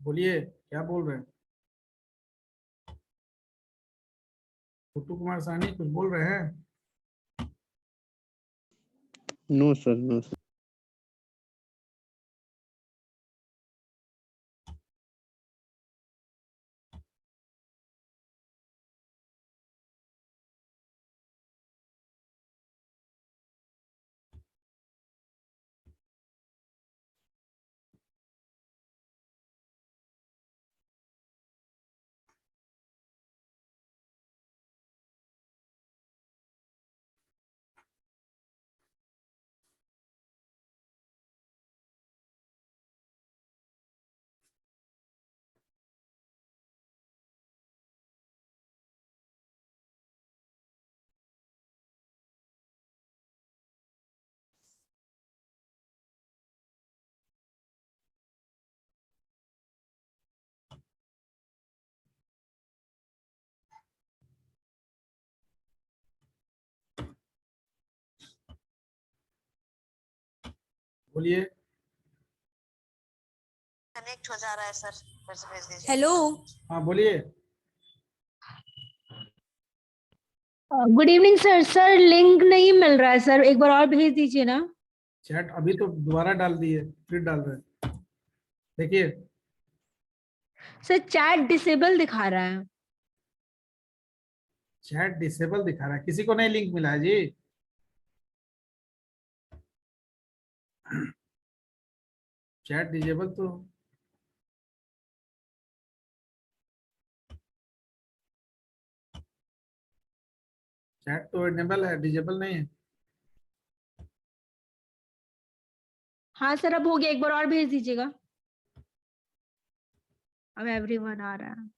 बोलिए क्या बोल रहे हैं? छोटू कुमार साहनी कुछ बोल रहे हैं? No sir, no sir. बोलिए। कनेक्ट हो जा रहा है सर, फिर से भेज दीजिए। हेलो, हाँ बोलिए। Good evening sir. Sir link नहीं मिल रहा है सर, एक बार और भेज दीजिए ना। चैट अभी तो दोबारा डाल दिए, फिर डाल रहे हैं, देखिए। सर चैट डिसेबल दिखा रहा है। चैट डिसेबल दिखा रहा है, किसी को नहीं लिंक मिला है जी? चैट डिसेबल तो चैट तो इनेबल है, डिसेबल नहीं है। हाँ सर अब हो गया, एक बार और भेज दीजिएगा। अब एवरीवन आ रहा है।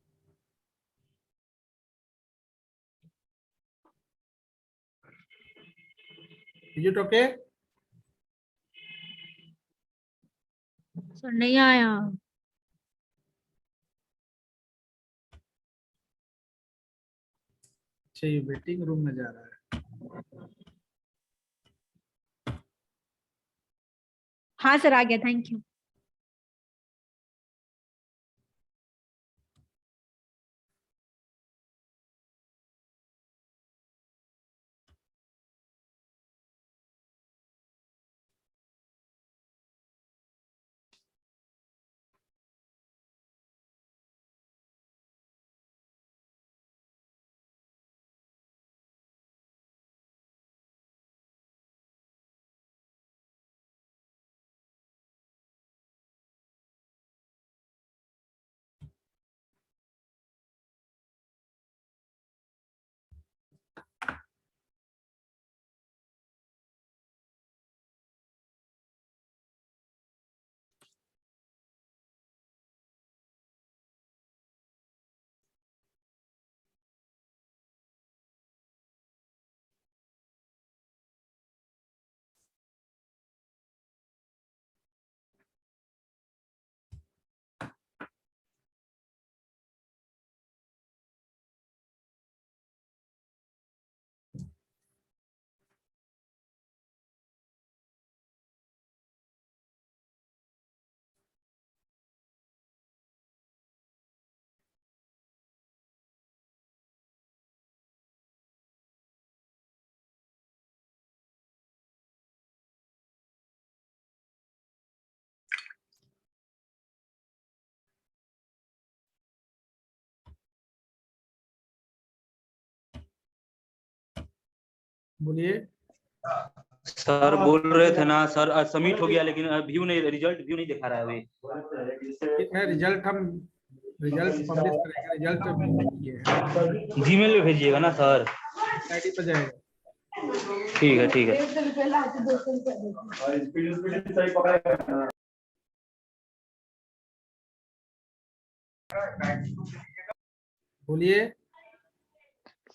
Is it okay? सर नहीं आया। अच्छा ये वेटिंग रूम में जा रहा है। हाँ सर आ गया, थैंक यू। बोलिए। सर बोल रहे थे ना सर, सबमिट हो गया लेकिन व्यू नहीं, रिजल्ट व्यू नहीं दिखा रहा है अभी। ठीक है, रिजल्ट पब्लिश करेंगे, रिजल्ट तो अभी नहीं किए हैं। जीमेल में भेजिएगा ना सर। आईडी पर जाएगा। ठीक है ठीक है। बोलिए।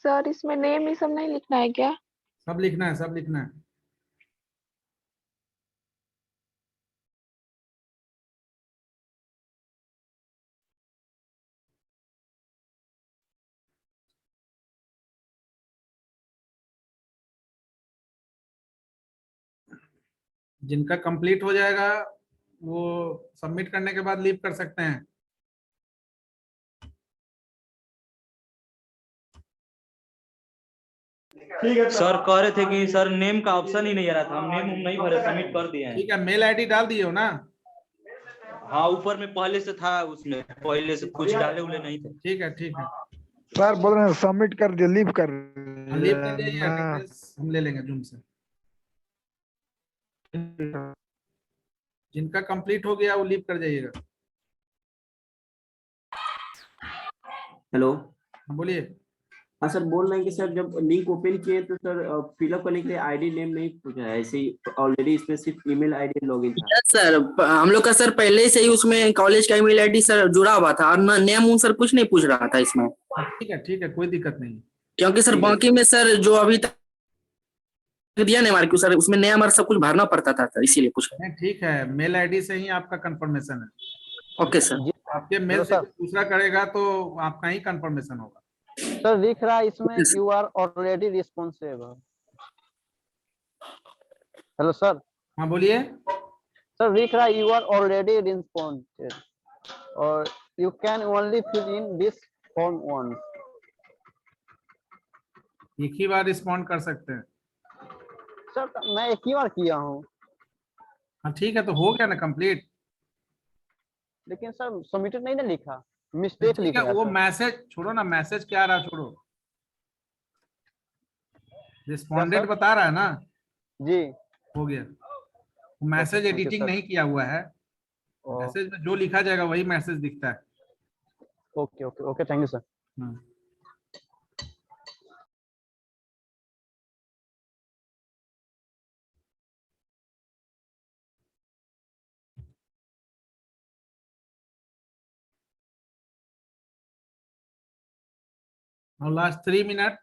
सर इसमें नेम ये सब नहीं लिखना है क्या? सब लिखना है, सब लिखना है। जिनका कंप्लीट हो जाएगा वो सबमिट करने के बाद लीव कर सकते हैं। सर कह रहे थे कि सर नेम का ऑप्शन ही नहीं आ रहा था, हम नेम नहीं भरे, सबमिट कर दिए हैं। ठीक है, मेल आईडी डाल दिए हो ना? हाँ ऊपर में पहले से था, उसमें पहले से कुछ डाले उले नहीं थे। ठीक है ठीक है, सर बोल रहे हैं सबमिट कर दिए, लीव कर लीव कर दिए, अटेंडेंस हम ले लेंगे जूम से। जिनका कंप्लीट हो गया वो लीव कर जाइएगा। हेलो। हाँ बोलिए। हाँ सर, बोल रहे हैं कि सर जब लिंक ओपन किए तो सर फिलअप करने के लिए आईडी नेम नहीं पूछा है, ऐसे ही ऑलरेडी इसमें सिर्फ ईमेल आईडी लॉगिन था। यस सर, हम लोग का सर पहले से ही उसमें कॉलेज का ईमेल आईडी सर जुड़ा हुआ था, और ना नेम सर कुछ नहीं पूछ रहा था इसमें। ठीक है, कोई दिक्कत नहीं। क्योंकि सर बाकी में सर जो अभी तक दिया नहीं हमारे को सर, उसमें नेम और सब कुछ भरना पड़ता था सर, इसीलिए पूछ रहे। नहीं ठीक है, मेल आईडी से ही आपका कंफर्मेशन है। Okay sir. आपके मेल से दूसरा करेगा तो आपका ही कंफर्मेशन होगा। सर दिख रहा है इसमें you are already responsible. Hello sir. हाँ बोलिए। सर दिख रहा है यू आर ऑलरेडी रिस्पॉन्सिबल और you can only fill in this form one. एक ही बार रिस्पॉन्ड कर सकते हैं सर मैं एक ही बार किया हूँ। हाँ ठीक है, तो हो गया ना कंप्लीट। लेकिन सर सबमिटेड नहीं ना लिखा, मिस्टेक ठीक लिखा है, है वो सर। मैसेज छोड़ो ना, मैसेज क्या आ रहा छोड़ो, रिस्पॉन्डेड बता रहा है ना जी। हो गया। Message thank you editing sir. नहीं किया हुआ है, मैसेज में जो लिखा जाएगा वही मैसेज दिखता है। Okay okay okay, thank you sir. Now last 3 minutes.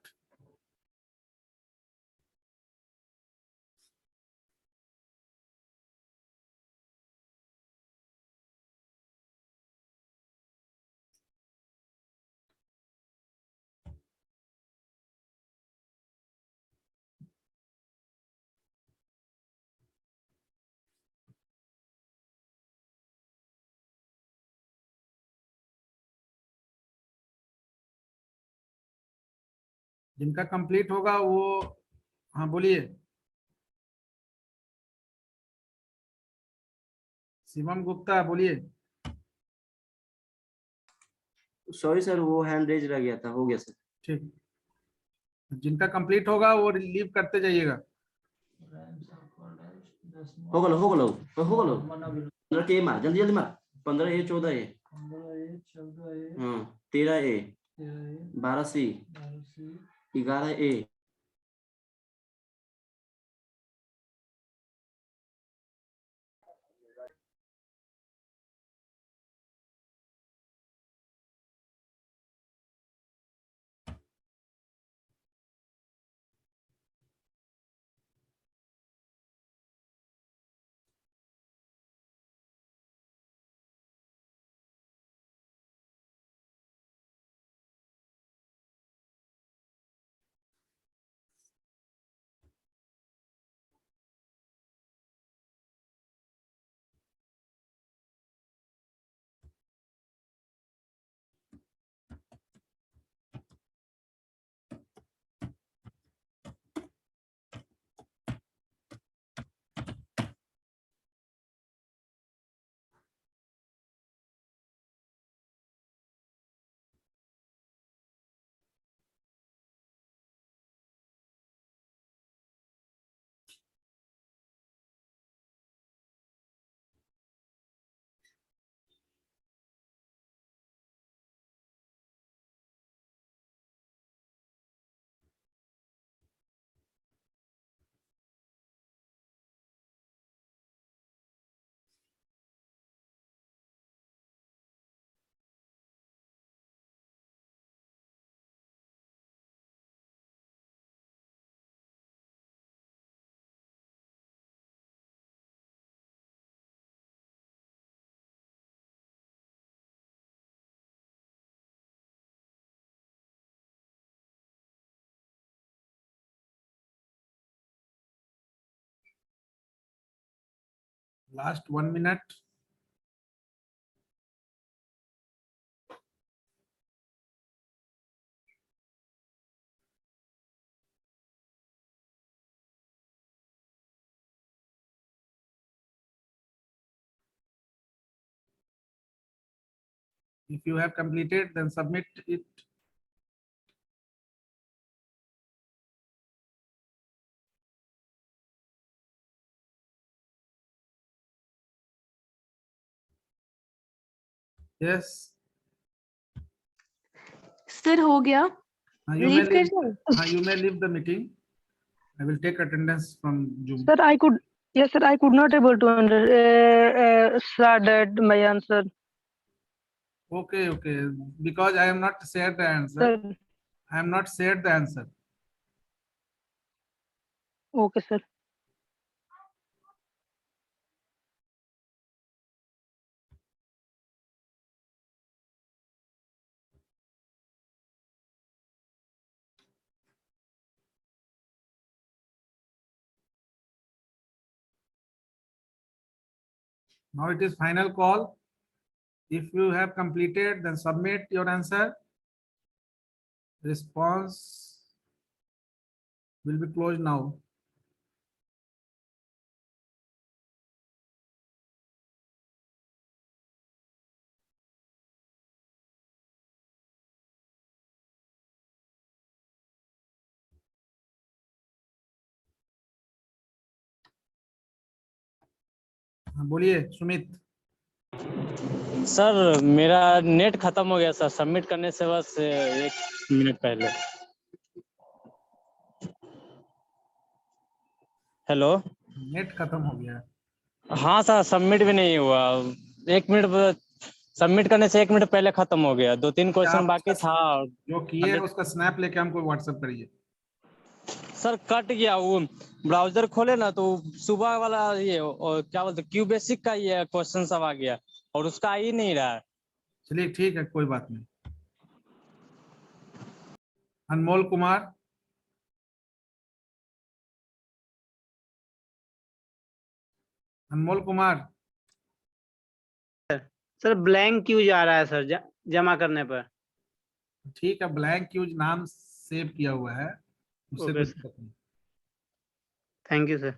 जिनका कंप्लीट होगा वो, हाँ बोलिए। शिवम गुप्ता बोलिए। सॉरी सर, वो हैंड रेज रह गया था, हो गया सर। ठीक, जिनका कंप्लीट होगा वो लीव करते जाइएगा। हो गलो 15 के मार, जल्दी जल्दी मार। 15 ए 14 ए, हाँ 13 ए, 12 सी, 11 ए। Last 1 minute. If you have completed, then submit it. Yes. Sir हो गया You may लीव कर leave. जाऊं? You may leave the meeting. I will take attendance from Zoom. Sir, yes, sir, I could not able to understand that my answer. Okay, okay. Because I am not shared the answer. Sir, I am not shared the answer. okay, sir. Now it is final call. If you have completed, then submit your answer. Response will be closed now. हाँ, बोलिए Sumit. Sir मेरा net खत्म हो गया sir, submit करने से बस 1 minute पहले। हेलो। नेट खत्म हो गया। हाँ सर, सबमिट भी नहीं हुआ। 1 मिनट सबमिट करने से 1 मिनट पहले खत्म हो गया। 2-3 क्वेश्चन बाकी था। जो किए उसका स्नैप लेके हमको व्हाट्सएप करिए। सर कट गया, वो ब्राउजर खोले ना तो सुबह वाला ये और क्या बोलते क्यू बेसिक का ये क्वेश्चन सब आ गया और उसका आ ही नहीं रहा है। चलिए ठीक है, कोई बात नहीं। अनमोल कुमार। अनमोल कुमार। सर ब्लैंक क्यों जा रहा है सर जमा करने पर? ठीक है, ब्लैंक क्यूज नाम सेव किया हुआ है, उससे ओके कुछ सर, थैंक यू सर।